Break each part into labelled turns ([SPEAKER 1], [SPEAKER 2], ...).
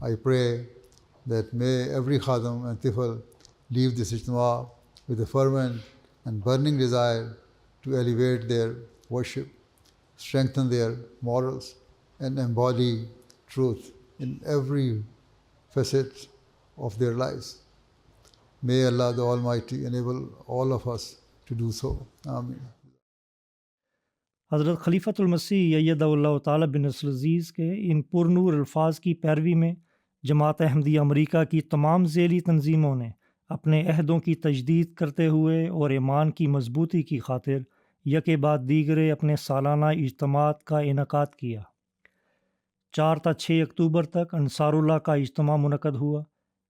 [SPEAKER 1] I pray that may every Khadam and Tifl leave this Ijtima with a fervent and burning desire to elevate their worship, strengthen their morals, and embody truth in every facet of their lives. May Allah the Almighty enable all of us to do so. Ameen.
[SPEAKER 2] حضرت خلیفۃ المسیح ایدہ اللہ تعالیٰ بن نصر عزیز کے ان پرنور الفاظ کی پیروی میں جماعت احمدیہ امریکہ کی تمام ذیلی تنظیموں نے اپنے عہدوں کی تجدید کرتے ہوئے اور ایمان کی مضبوطی کی خاطر یکے بعد دیگرے اپنے سالانہ اجتماعات کا انعقاد کیا۔ 4 تا 6 اکتوبر تک انصار اللہ کا اجتماع منعقد ہوا۔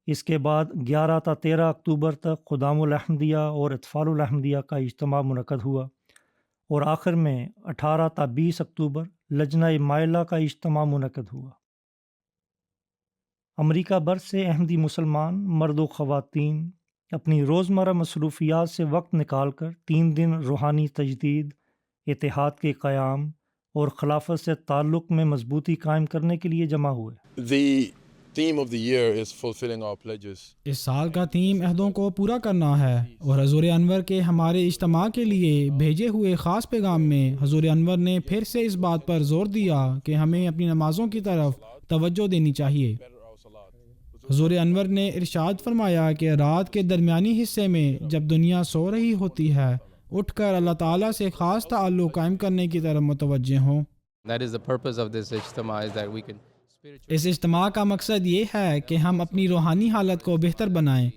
[SPEAKER 2] اس کے بعد 11 تا 13 اکتوبر تک خدام الاحمدیہ اور اطفال الاحمدیہ کا اجتماع منعقد ہوا، اور آخر میں 18 تا 20 اکتوبر لجنہ مائلہ کا اجتماع منعقد ہوا۔ امریکہ بھر سے احمدی مسلمان مرد و خواتین اپنی روزمرہ مصروفیات سے وقت نکال کر 3 دن روحانی تجدید، اتحاد کے قیام اور خلافت سے تعلق میں مضبوطی قائم کرنے کے لیے جمع ہوئے۔
[SPEAKER 3] The theme of the year is fulfilling our pledges.
[SPEAKER 4] اس سال کا تھیم عہدوں کو پورا کرنا ہے، اور حضور انور کے ہمارے اجتماع کے لیے بھیجے ہوئے خاص پیغام میں حضور انور نے پھر سے اس بات پر زور دیا کہ ہمیں اپنی نمازوں کی طرف توجہ دینی چاہیے۔ حضور انور نے ارشاد فرمایا کہ رات کے درمیانی حصے میں جب دنیا سو رہی ہوتی ہے، اٹھ کر اللہ تعالیٰ سے خاص تعلق قائم کرنے کی طرف متوجہ ہوں۔
[SPEAKER 5] That is the purpose of this ijtima, is that we can
[SPEAKER 4] اس اجتماع کا مقصد یہ ہے کہ ہم اپنی روحانی حالت کو بہتر بنائیں،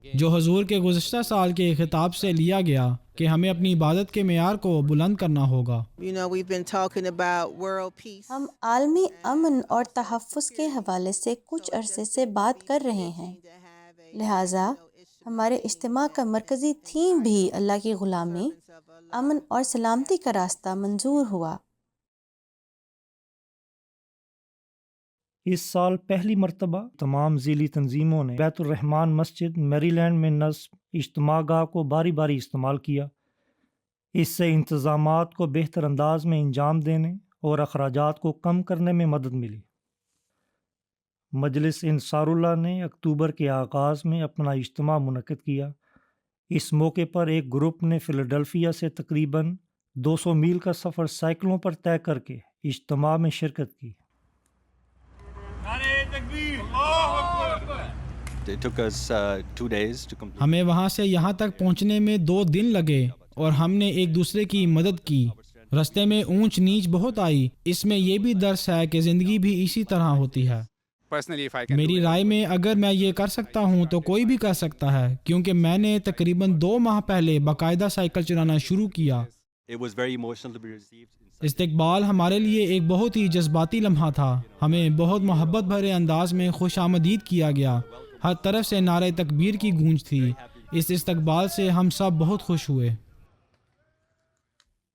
[SPEAKER 4] جو حضور کے گزشتہ سال کے خطاب سے لیا گیا کہ ہمیں اپنی عبادت کے معیار کو بلند کرنا ہوگا۔
[SPEAKER 6] We've been talking about world peace.
[SPEAKER 7] ہم عالمی امن اور تحفظ کے حوالے سے کچھ عرصے سے بات کر رہے ہیں، لہٰذا ہمارے اجتماع کا مرکزی تھیم بھی اللہ کی غلامی، امن اور سلامتی کا راستہ منظور ہوا۔
[SPEAKER 2] اس سال پہلی مرتبہ تمام ذیلی تنظیموں نے بیت الرحمن مسجد میری لینڈ میں نصب اجتماع گاہ کو باری باری استعمال کیا۔ اس سے انتظامات کو بہتر انداز میں انجام دینے اور اخراجات کو کم کرنے میں مدد ملی۔ مجلس انصار اللہ نے اکتوبر کے آغاز میں اپنا اجتماع منعقد کیا۔ اس موقع پر ایک گروپ نے فلڈلفیا سے تقریباً 200 میل کا سفر سائیکلوں پر طے کر کے اجتماع میں شرکت کی۔
[SPEAKER 8] It took us 2 days to complete.
[SPEAKER 4] ہمیں وہاں سے یہاں تک پہنچنے میں 2 دن لگے، اور ہم نے ایک دوسرے کی مدد کی۔ رستے میں اونچ نیچ بہت آئی۔ اس میں یہ بھی درس ہے کہ زندگی بھی اسی طرح ہوتی ہے۔ میری رائے میں اگر میں یہ کر سکتا ہوں تو کوئی بھی کر سکتا ہے، کیونکہ میں نے تقریباً 2 ماہ پہلے باقاعدہ سائیکل چلانا شروع کیا۔
[SPEAKER 8] It was very emotional to be received.
[SPEAKER 4] استقبال ہمارے لیے ایک بہت ہی جذباتی لمحہ تھا۔ ہمیں بہت محبت بھرے انداز میں خوش آمدید کیا گیا۔ ہر طرف سے نعرہ تکبیر کی گونج تھی۔ اس استقبال سے ہم سب بہت خوش ہوئے۔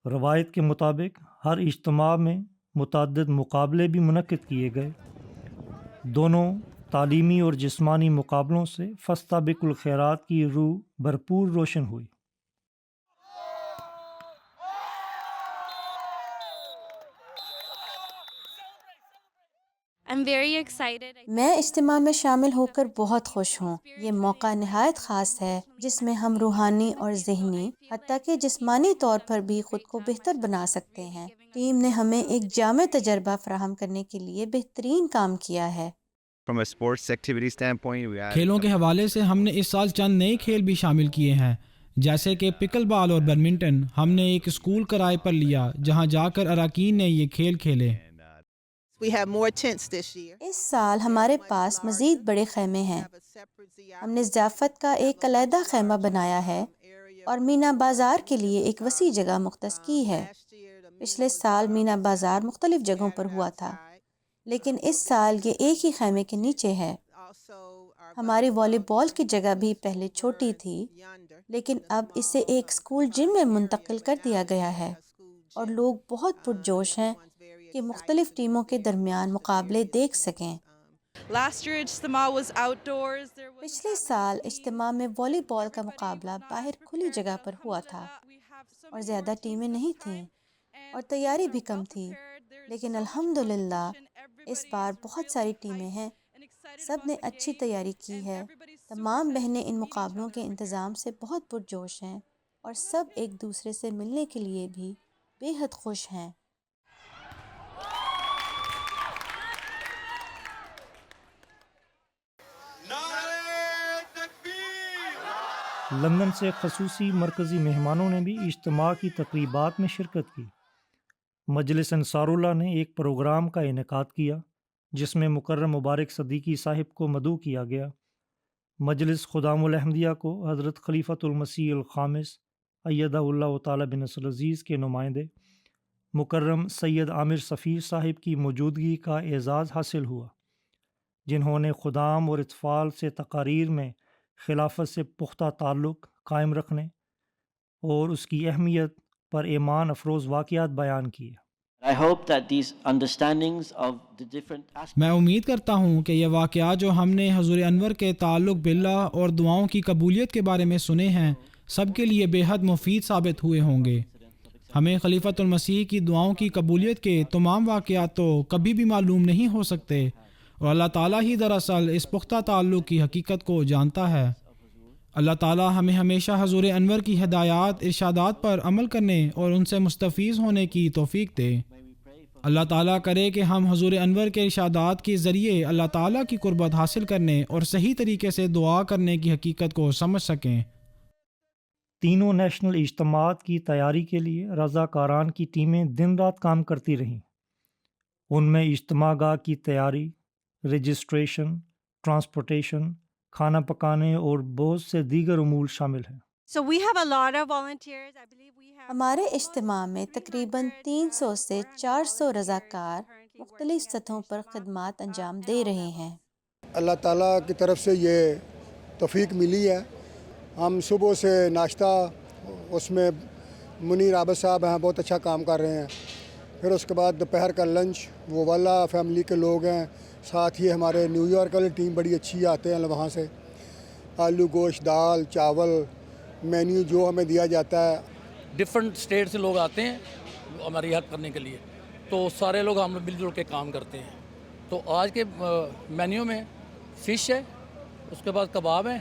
[SPEAKER 2] روایت کے مطابق ہر اجتماع میں متعدد مقابلے بھی منعقد کیے گئے۔ دونوں تعلیمی اور جسمانی مقابلوں سے فاستبقوا الخیرات کی روح بھرپور روشن ہوئی۔
[SPEAKER 9] I'm very excited.
[SPEAKER 7] میں اجتماع میں شامل ہو کر بہت خوش ہوں۔ یہ موقع نہایت خاص ہے جس میں ہم روحانی اور ذہنی حتیٰ کہ جسمانی طور پر بھی خود کو بہتر بنا سکتے ہیں۔ ٹیم نے ہمیں ایک جامع تجربہ فراہم کرنے کے لیے بہترین کام کیا ہے۔
[SPEAKER 10] From a sports activity standpoint, we
[SPEAKER 4] کھیلوں کے حوالے سے ہم نے اس سال چند نئے کھیل بھی شامل کیے ہیں، جیسے کہ پکل بال اور بیڈمنٹن۔ ہم نے ایک اسکول کرائے پر لیا جہاں جا کر اراکین نے یہ کھیل کھیلے۔
[SPEAKER 6] We have more tents this year.
[SPEAKER 7] اس سال ہمارے پاس مزید بڑے خیمے ہیں۔ ہم نے ضیافت کا ایک علیحدہ خیمہ بنایا ہے اور مینا بازار کے لیے ایک وسیع جگہ مختص کی ہے۔ پچھلے سال مینا بازار مختلف جگہوں پر ہوا تھا، لیکن اس سال یہ ایک ہی خیمے کے نیچے ہے۔ ہماری والی بال کی جگہ بھی پہلے چھوٹی تھی، لیکن اب اسے ایک اسکول جم میں منتقل کر دیا گیا ہے، اور لوگ بہت پرجوش ہیں کہ مختلف ٹیموں کے درمیان مقابلے دیکھ سکیں۔ پچھلے سال اجتماع میں والی بال کا مقابلہ باہر کھلی جگہ پر ہوا تھا، اور زیادہ ٹیمیں نہیں تھیں اور تیاری بھی کم تھی، لیکن الحمدللہ اس بار بہت ساری ٹیمیں ہیں سب نے اچھی تیاری کی ہے. تمام بہنیں ان مقابلوں کے انتظام سے بہت پرجوش ہیں اور سب ایک دوسرے سے ملنے کے لیے بھی بے حد خوش ہیں.
[SPEAKER 2] لندن سے خصوصی مرکزی مہمانوں نے بھی اجتماع کی تقریبات میں شرکت کی. مجلس انصار اللہ نے ایک پروگرام کا انعقاد کیا جس میں مکرم مبارک صدیقی صاحب کو مدعو کیا گیا. مجلس خدام الاحمدیہ کو حضرت خلیفۃ المسیح الخامس ایدہ اللہ تعالی بنصر العزیز کے نمائندے مکرم سید عامر سفیر صاحب کی موجودگی کا اعزاز حاصل ہوا، جنہوں نے خدام اور اطفال سے تقاریر میں خلافت سے پختہ تعلق قائم رکھنے اور اس کی اہمیت پر ایمان افروز واقعات بیان کیے.
[SPEAKER 4] میں امید کرتا ہوں کہ یہ واقعات جو ہم نے حضور انور کے تعلق باللہ اور دعاؤں کی قبولیت کے بارے میں سنے ہیں سب کے لیے بے حد مفید ثابت ہوئے ہوں گے. ہمیں خلیفۃ المسیح کی دعاؤں کی قبولیت کے تمام واقعات تو کبھی بھی معلوم نہیں ہو سکتے، اور اللہ تعالیٰ ہی دراصل اس پختہ تعلق کی حقیقت کو جانتا ہے. اللہ تعالیٰ ہمیں ہمیشہ حضور انور کی ہدایات ارشادات پر عمل کرنے اور ان سے مستفیض ہونے کی توفیق دے. اللہ تعالیٰ کرے کہ ہم حضور انور کے ارشادات کے ذریعے اللہ تعالیٰ کی قربت حاصل کرنے اور صحیح طریقے سے دعا کرنے کی حقیقت کو سمجھ سکیں.
[SPEAKER 2] تینوں نیشنل اجتماعات کی تیاری کے لیے رضاکاران کی ٹیمیں دن رات کام کرتی رہیں. ان میں اجتماع گاہ کی تیاری، رجسٹریشن، ٹرانسپورٹیشن، کھانا پکانے اور بہت سے دیگر امور شامل ہیں.
[SPEAKER 7] ہمارے اجتماع میں تقریباً 300 سے 400 رضاکار مختلف سطحوں پر خدمات انجام دے رہے ہیں.
[SPEAKER 9] اللہ تعالیٰ کی طرف سے یہ توفیق ملی ہے. ہم صبح سے ناشتہ، اس میں منیر عابد صاحب ہیں، بہت اچھا کام کر رہے ہیں. پھر اس کے بعد دوپہر کا لنچ وہ والا فیملی کے لوگ ہیں، ساتھ ہی ہمارے نیو یارک والی ٹیم بڑی اچھی آتے ہیں وہاں سے. آلو گوشت، دال، چاول، مینیو جو ہمیں دیا جاتا ہے.
[SPEAKER 11] ڈفرینٹ اسٹیٹ سے لوگ آتے ہیں ہماری ہیلپ کرنے کے لیے، تو سارے لوگ ہم مل جل کے کام کرتے ہیں. تو آج کے مینیو میں فش ہے، اس کے بعد کباب ہے،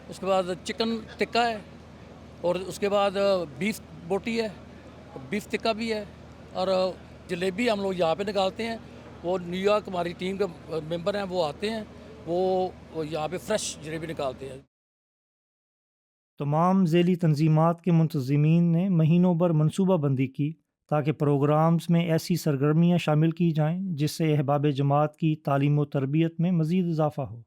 [SPEAKER 11] اس کے بعد چکن ٹکا ہے، اور اس کے بعد بیف بوٹی ہے، بیف ٹکا بھی ہے، اور جلیبی ہم لوگ یہاں پہ نکالتے ہیں. وہ نیو یارک ہماری ٹیم کے ممبر ہیں، وہ آتے ہیں، وہ یہاں پہ فریش جلیبی نکالتے ہیں.
[SPEAKER 2] تمام ذیلی تنظیمات کے منتظمین نے مہینوں بھر منصوبہ بندی کی تاکہ پروگرامز میں ایسی سرگرمیاں شامل کی جائیں جس سے احباب جماعت کی تعلیم و تربیت میں مزید اضافہ ہو.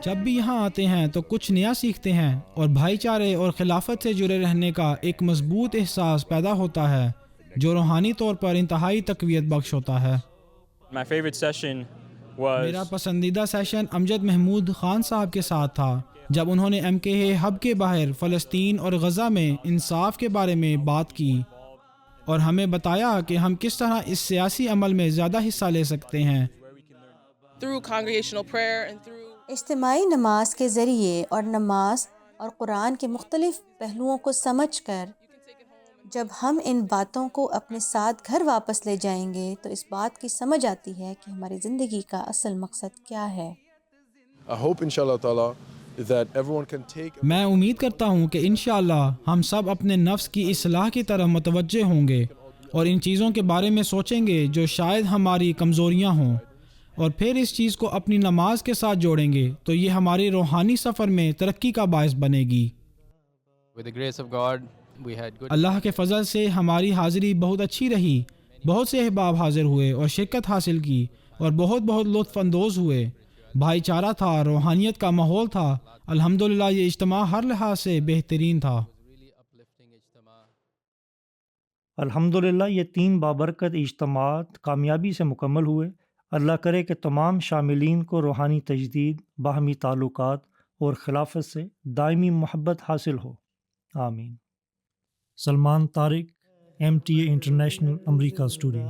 [SPEAKER 4] جب بھی یہاں آتے ہیں تو کچھ نیا سیکھتے ہیں، اور بھائی چارے اور خلافت سے جڑے رہنے کا ایک مضبوط احساس پیدا ہوتا ہے جو روحانی طور پر انتہائی تقویت بخش ہوتا ہے. میرا پسندیدہ سیشن امجد محمود خان صاحب کے ساتھ تھا، جب انہوں نے MKA ہب کے باہر فلسطین اور غزہ میں انصاف کے بارے میں بات کی اور ہمیں بتایا کہ ہم کس طرح اس سیاسی عمل میں زیادہ حصہ لے سکتے ہیں.
[SPEAKER 7] اجتماعی نماز کے ذریعے اور نماز اور قرآن کے مختلف پہلوؤں کو سمجھ کر جب ہم ان باتوں کو اپنے ساتھ گھر واپس لے جائیں گے تو اس بات کی سمجھ آتی ہے کہ ہماری زندگی کا اصل مقصد کیا ہے.
[SPEAKER 4] میں امید کرتا ہوں کہ انشاءاللہ ہم سب اپنے نفس کی اصلاح کی طرف متوجہ ہوں گے اور ان چیزوں کے بارے میں سوچیں گے جو شاید ہماری کمزوریاں ہوں، اور پھر اس چیز کو اپنی نماز کے ساتھ جوڑیں گے تو یہ ہماری روحانی سفر میں ترقی کا باعث بنے گی. اللہ کے فضل سے ہماری حاضری بہت اچھی رہی. بہت سے احباب حاضر ہوئے اور شرکت حاصل کی اور بہت لطف اندوز ہوئے. بھائی چارہ تھا، روحانیت کا ماحول تھا. الحمدللہ یہ اجتماع ہر لحاظ سے بہترین تھا.
[SPEAKER 2] الحمدللہ یہ 3 بابرکت اجتماعات کامیابی سے مکمل ہوئے. اللہ کرے کہ تمام شاملین کو روحانی تجدید، باہمی تعلقات اور خلافت سے دائمی محبت حاصل ہو. آمین. سلمان طارق، MTA انٹرنیشنل، امریکہ اسٹوڈیو.